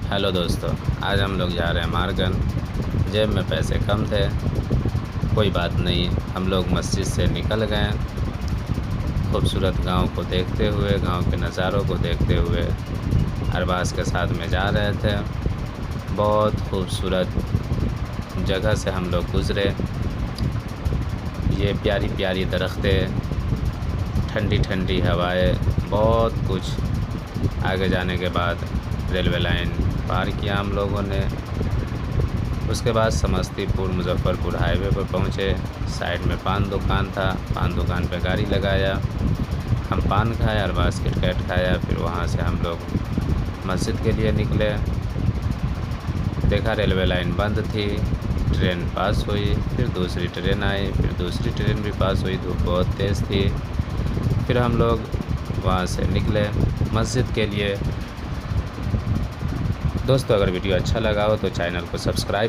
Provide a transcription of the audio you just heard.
Hello दोस्तों, आज हम लोग जा रहे हैं मारगन। जेब में पैसे कम थे, कोई बात नहीं, हम लोग मस्जिद से निकल गए। खूबसूरत गांव को देखते हुए, गांव के नज़ारों को देखते हुए अरबाज के साथ में जा रहे थे। बहुत खूबसूरत जगह से हम लोग गुज़रे। ये प्यारी प्यारी दरख्तें, ठंडी ठंडी हवाएं, बहुत कुछ। आगे जाने के बाद रेलवे लाइन पार किया हम लोगों ने। उसके बाद समस्तीपुर मुज़फ़्फ़रपुर हाईवे पर पहुँचे। साइड में पान दुकान था, पान दुकान पे गाड़ी लगाया, हम पान खाए, अरबाज किटकैट खाया। फिर वहाँ से हम लोग मस्जिद के लिए निकले। देखा रेलवे लाइन बंद थी, ट्रेन पास हुई, फिर दूसरी ट्रेन आई, फिर दूसरी ट्रेन भी पास हुई। धूप बहुत तेज़ थी। फिर हम लोग वहाँ से निकले मस्जिद के लिए। दोस्तों, अगर वीडियो अच्छा लगा हो तो चैनल को सब्सक्राइब